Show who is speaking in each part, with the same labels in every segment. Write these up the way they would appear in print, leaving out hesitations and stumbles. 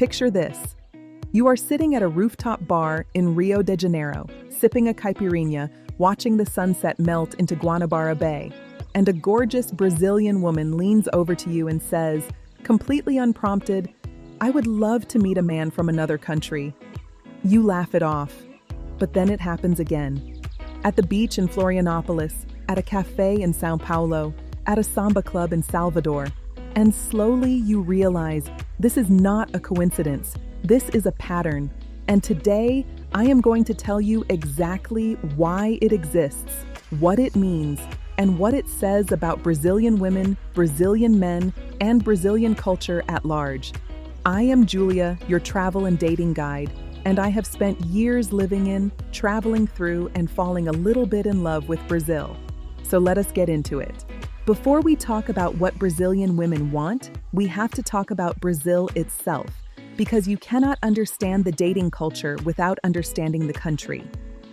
Speaker 1: Picture this. You are sitting at a rooftop bar in Rio de Janeiro, sipping a caipirinha, watching the sunset melt into Guanabara Bay, and a gorgeous Brazilian woman leans over to you and says, completely unprompted, "I would love to meet a man from another country." You laugh it off, but then it happens again. At the beach in Florianópolis, at a cafe in São Paulo, at a samba club in Salvador, and slowly you realize this is not a coincidence. This is a pattern, and today I am going to tell you exactly why it exists, what it means, and what it says about Brazilian women, Brazilian men, and Brazilian culture at large. I am Julia, your travel and dating guide, and I have spent years living in, traveling through, and falling a little bit in love with Brazil. So let us get into it. Before we talk about what Brazilian women want, we have to talk about Brazil itself, because you cannot understand the dating culture without understanding the country.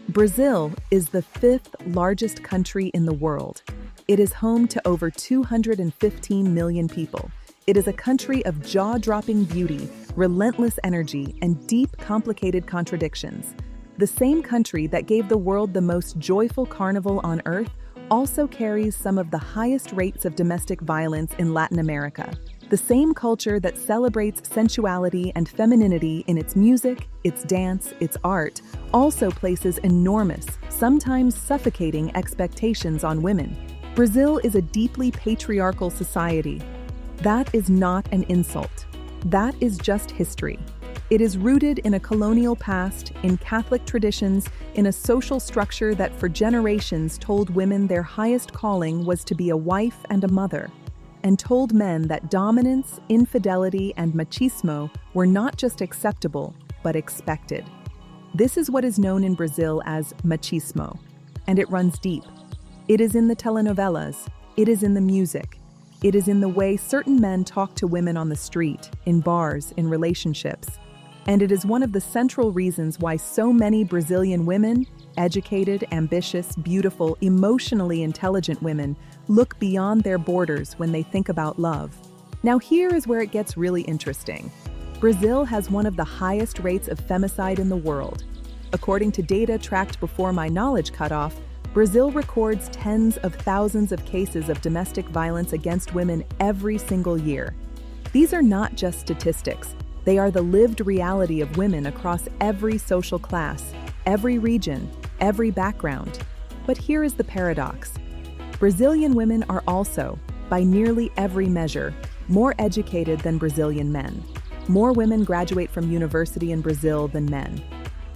Speaker 1: Brazil is the 5th largest country in the world. It is home to over 215 million people. It is a country of jaw-dropping beauty, relentless energy, and deep, complicated contradictions. The same country that gave the world the most joyful carnival on Earth also carries some of the highest rates of domestic violence in Latin America. The same culture that celebrates sensuality and femininity in its music, its dance, its art, also places enormous, sometimes suffocating expectations on women. Brazil is a deeply patriarchal society. That is not an insult. That is just history. It is rooted in a colonial past, in Catholic traditions, in a social structure that for generations told women their highest calling was to be a wife and a mother, and told men that dominance, infidelity, and machismo were not just acceptable, but expected. This is what is known in Brazil as machismo, and it runs deep. It is in the telenovelas, it is in the music, it is in the way certain men talk to women on the street, in bars, in relationships. And it is one of the central reasons why so many Brazilian women, educated, ambitious, beautiful, emotionally intelligent women, look beyond their borders when they think about love. Now here is where it gets really interesting. Brazil has one of the highest rates of femicide in the world. According to data tracked before my knowledge cutoff, Brazil records tens of thousands of cases of domestic violence against women every single year. These are not just statistics. They are the lived reality of women across every social class, every region, every background. But here is the paradox. Brazilian women are also, by nearly every measure, more educated than Brazilian men. More women graduate from university in Brazil than men.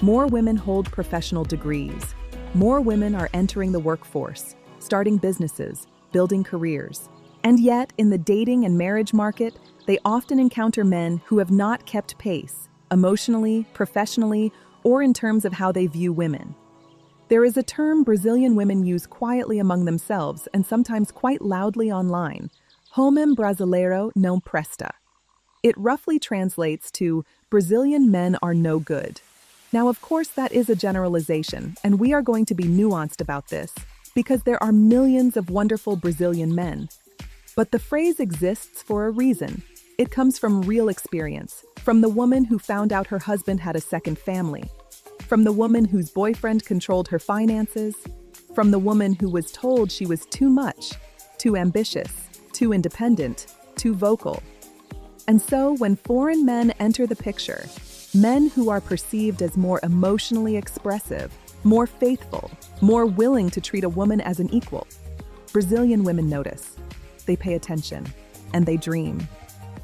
Speaker 1: More women hold professional degrees. More women are entering the workforce, starting businesses, building careers. And yet, in the dating and marriage market, they often encounter men who have not kept pace, emotionally, professionally, or in terms of how they view women. There is a term Brazilian women use quietly among themselves and sometimes quite loudly online, homem brasileiro não presta. It roughly translates to Brazilian men are no good. Now, of course, that is a generalization, and we are going to be nuanced about this because there are millions of wonderful Brazilian men. But the phrase exists for a reason. It comes from real experience, from the woman who found out her husband had a second family, from the woman whose boyfriend controlled her finances, from the woman who was told she was too much, too ambitious, too independent, too vocal. And so when foreign men enter the picture, men who are perceived as more emotionally expressive, more faithful, more willing to treat a woman as an equal, Brazilian women notice. They pay attention, and they dream.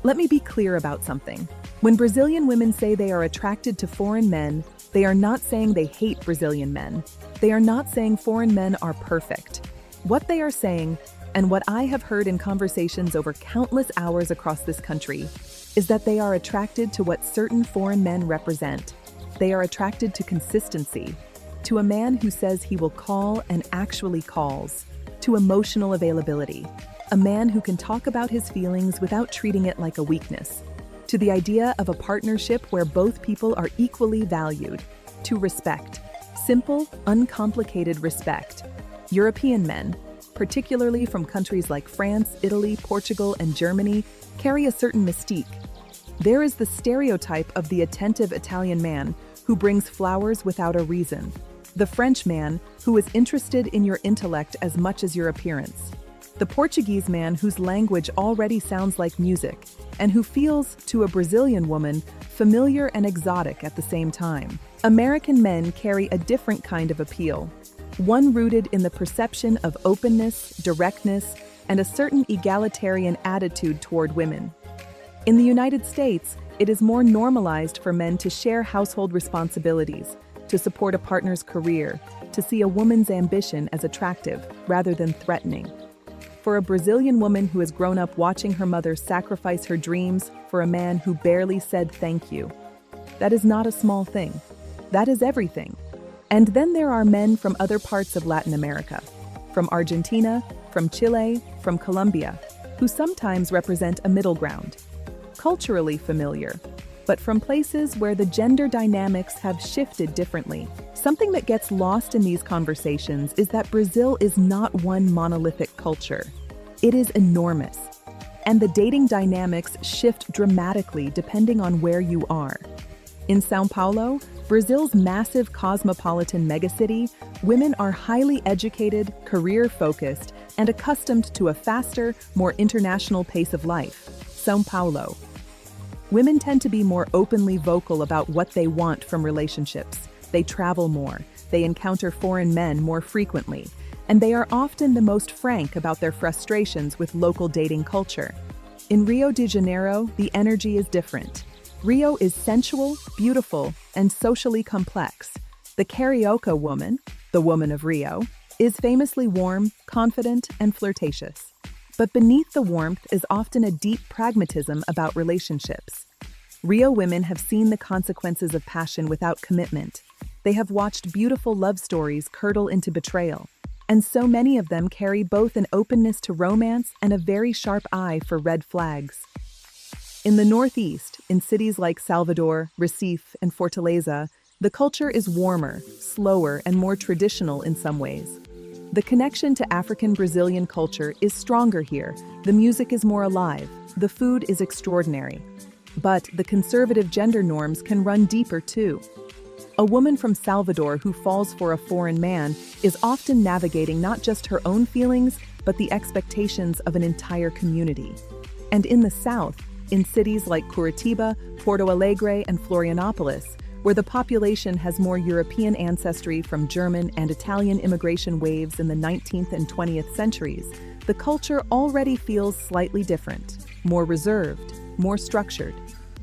Speaker 1: Let me be clear about something. When Brazilian women say they are attracted to foreign men, they are not saying they hate Brazilian men. They are not saying foreign men are perfect. What they are saying, and what I have heard in conversations over countless hours across this country, is that they are attracted to what certain foreign men represent. They are attracted to consistency, to a man who says he will call and actually calls, to emotional availability, a man who can talk about his feelings without treating it like a weakness, to the idea of a partnership where both people are equally valued, to respect, simple, uncomplicated respect. European men, particularly from countries like France, Italy, Portugal, and Germany, carry a certain mystique. There is the stereotype of the attentive Italian man who brings flowers without a reason, the French man who is interested in your intellect as much as your appearance, the Portuguese man whose language already sounds like music, and who feels, to a Brazilian woman, familiar and exotic at the same time. American men carry a different kind of appeal, one rooted in the perception of openness, directness, and a certain egalitarian attitude toward women. In the United States, it is more normalized for men to share household responsibilities, to support a partner's career, to see a woman's ambition as attractive rather than threatening. For a Brazilian woman who has grown up watching her mother sacrifice her dreams for a man who barely said thank you, that is not a small thing. That is everything. And then there are men from other parts of Latin America, from Argentina, from Chile, from Colombia, who sometimes represent a middle ground. Culturally familiar, but from places where the gender dynamics have shifted differently. Something that gets lost in these conversations is that Brazil is not one monolithic culture. It is enormous, and the dating dynamics shift dramatically depending on where you are. In São Paulo, Brazil's massive cosmopolitan megacity, women are highly educated, career-focused, and accustomed to a faster, more international pace of life. São Paulo. Women tend to be more openly vocal about what they want from relationships. They travel more, they encounter foreign men more frequently, and they are often the most frank about their frustrations with local dating culture. In Rio de Janeiro, the energy is different. Rio is sensual, beautiful, and socially complex. The Carioca woman, the woman of Rio, is famously warm, confident, and flirtatious. But beneath the warmth is often a deep pragmatism about relationships. Rio women have seen the consequences of passion without commitment. They have watched beautiful love stories curdle into betrayal, and so many of them carry both an openness to romance and a very sharp eye for red flags. In the Northeast, in cities like Salvador, Recife, and Fortaleza, the culture is warmer, slower, and more traditional in some ways. The connection to African-Brazilian culture is stronger here. The music is more alive. The food is extraordinary. But the conservative gender norms can run deeper too. A woman from Salvador who falls for a foreign man is often navigating not just her own feelings, but the expectations of an entire community. And in the South, in cities like Curitiba, Porto Alegre, and Florianópolis, where the population has more European ancestry from German and Italian immigration waves in the 19th and 20th centuries, the culture already feels slightly different, more reserved, more structured.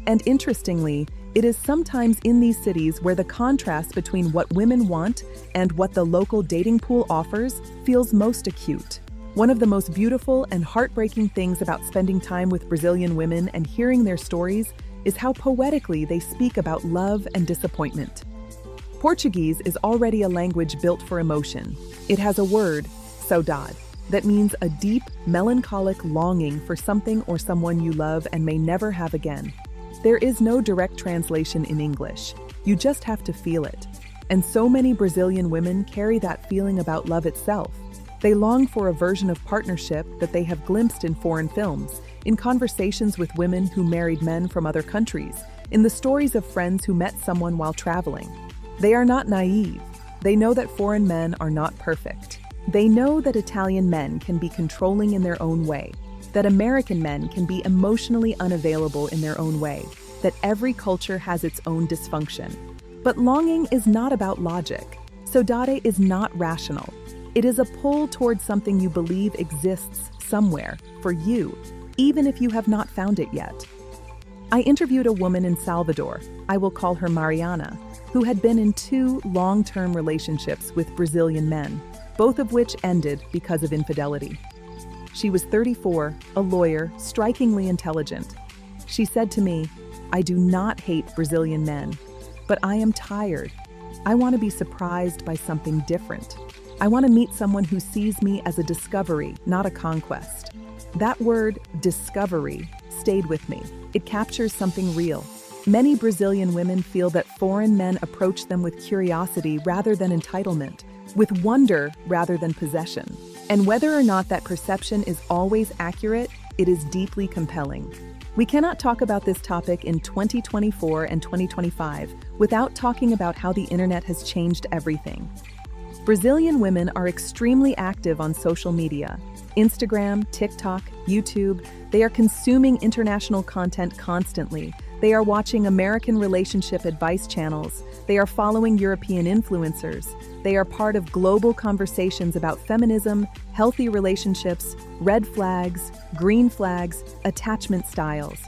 Speaker 1: And interestingly, it is sometimes in these cities where the contrast between what women want and what the local dating pool offers feels most acute. One of the most beautiful and heartbreaking things about spending time with Brazilian women and hearing their stories is how poetically they speak about love and disappointment. Portuguese is already a language built for emotion. It has a word, saudade, that means a deep, melancholic longing for something or someone you love and may never have again. There is no direct translation in English. You just have to feel it. And so many Brazilian women carry that feeling about love itself. They long for a version of partnership that they have glimpsed in foreign films, in conversations with women who married men from other countries, in the stories of friends who met someone while traveling. They are not naive. They know that foreign men are not perfect. They know that Italian men can be controlling in their own way, that American men can be emotionally unavailable in their own way, that every culture has its own dysfunction. But longing is not about logic. Saudade is not rational. It is a pull towards something you believe exists somewhere, for you, even if you have not found it yet. I interviewed a woman in Salvador, I will call her Mariana, who had been in 2 long-term relationships with Brazilian men, both of which ended because of infidelity. She was 34, a lawyer, strikingly intelligent. She said to me, "I do not hate Brazilian men, but I am tired. I want to be surprised by something different. I want to meet someone who sees me as a discovery, not a conquest." That word, discovery, stayed with me. It captures something real. Many Brazilian women feel that foreign men approach them with curiosity rather than entitlement, with wonder rather than possession. And whether or not that perception is always accurate, it is deeply compelling. We cannot talk about this topic in 2024 and 2025 without talking about how the internet has changed everything. Brazilian women are extremely active on social media. Instagram, TikTok, YouTube, they are consuming international content constantly. They are watching American relationship advice channels. They are following European influencers. They are part of global conversations about feminism, healthy relationships, red flags, green flags, attachment styles.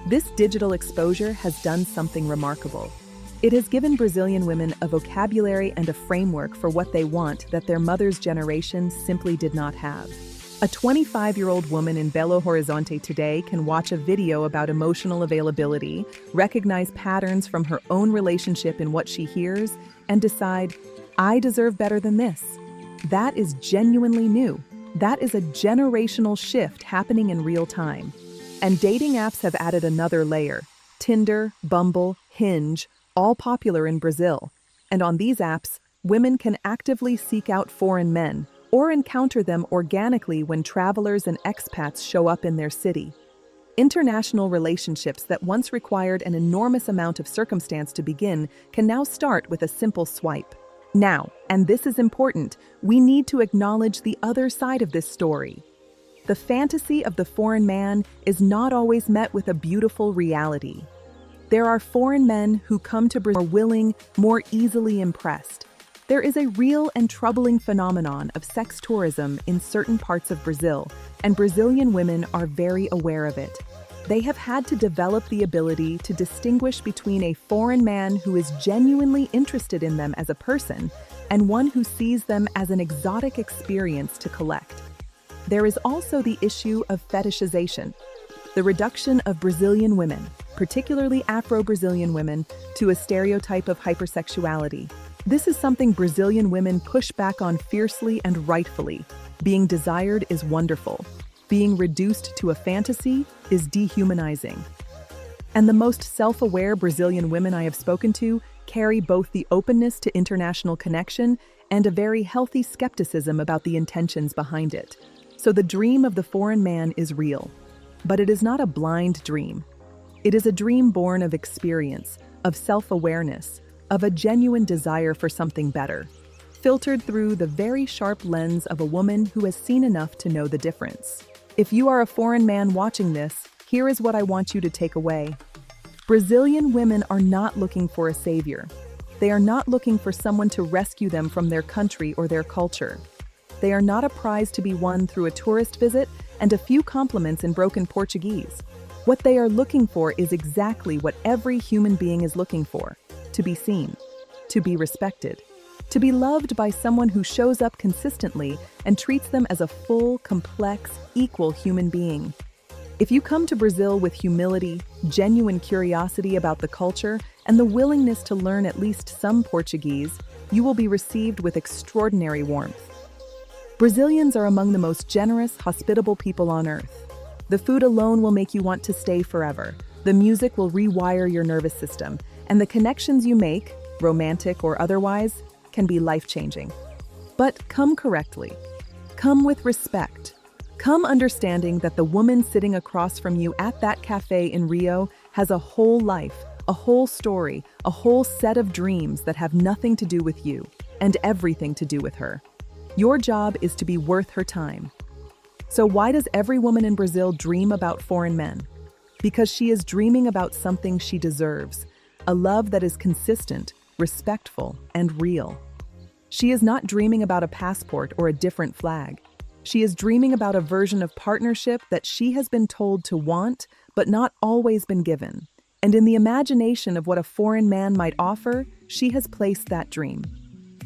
Speaker 1: This digital exposure has done something remarkable. It has given Brazilian women a vocabulary and a framework for what they want that their mother's generation simply did not have. A 25-year-old woman in Belo Horizonte today can watch a video about emotional availability, recognize patterns from her own relationship in what she hears, and decide, I deserve better than this. That is genuinely new. That is a generational shift happening in real time. And dating apps have added another layer. Tinder, Bumble, Hinge, all popular in Brazil. And on these apps, women can actively seek out foreign men, or encounter them organically when travelers and expats show up in their city. International relationships that once required an enormous amount of circumstance to begin can now start with a simple swipe. Now, and this is important, we need to acknowledge the other side of this story. The fantasy of the foreign man is not always met with a beautiful reality. There are foreign men who come to Brazil more willing, more easily impressed. There is a real and troubling phenomenon of sex tourism in certain parts of Brazil, and Brazilian women are very aware of it. They have had to develop the ability to distinguish between a foreign man who is genuinely interested in them as a person and one who sees them as an exotic experience to collect. There is also the issue of fetishization, the reduction of Brazilian women, particularly Afro-Brazilian women, to a stereotype of hypersexuality. This is something Brazilian women push back on fiercely and rightfully. Being desired is wonderful. Being reduced to a fantasy is dehumanizing. And the most self-aware Brazilian women I have spoken to carry both the openness to international connection and a very healthy skepticism about the intentions behind it. So the dream of the foreign man is real, but it is not a blind dream. It is a dream born of experience, of self-awareness, of a genuine desire for something better, filtered through the very sharp lens of a woman who has seen enough to know the difference. If you are a foreign man watching this, here is what I want you to take away. Brazilian women are not looking for a savior. They are not looking for someone to rescue them from their country or their culture. They are not a prize to be won through a tourist visit and a few compliments in broken Portuguese. What they are looking for is exactly what every human being is looking for: to be seen, to be respected, to be loved by someone who shows up consistently and treats them as a full, complex, equal human being. If you come to Brazil with humility, genuine curiosity about the culture, and the willingness to learn at least some Portuguese, you will be received with extraordinary warmth. Brazilians are among the most generous, hospitable people on earth. The food alone will make you want to stay forever. The music will rewire your nervous system, and the connections you make, romantic or otherwise, can be life-changing. But come correctly. Come with respect. Come understanding that the woman sitting across from you at that cafe in Rio has a whole life, a whole story, a whole set of dreams that have nothing to do with you, and everything to do with her. Your job is to be worth her time. So why does every woman in Brazil dream about foreign men? Because she is dreaming about something she deserves, a love that is consistent, respectful, and real. She is not dreaming about a passport or a different flag. She is dreaming about a version of partnership that she has been told to want, but not always been given. And in the imagination of what a foreign man might offer, she has placed that dream.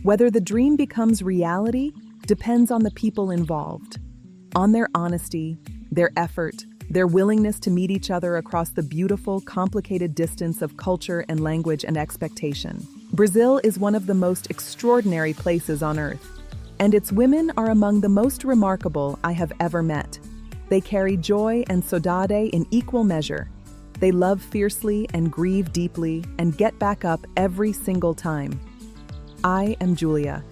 Speaker 1: Whether the dream becomes reality depends on the people involved, on their honesty, their effort, their willingness to meet each other across the beautiful, complicated distance of culture and language and expectation. Brazil is one of the most extraordinary places on earth, and its women are among the most remarkable I have ever met. They carry joy and saudade in equal measure. They love fiercely and grieve deeply and get back up every single time. I am Julia.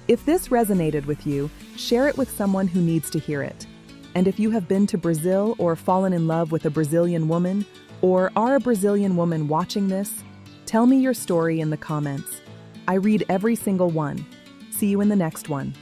Speaker 1: If this resonated with you, share it with someone who needs to hear it. And if you have been to Brazil or fallen in love with a Brazilian woman, or are a Brazilian woman watching this, tell me your story in the comments. I read every single one. See you in the next one.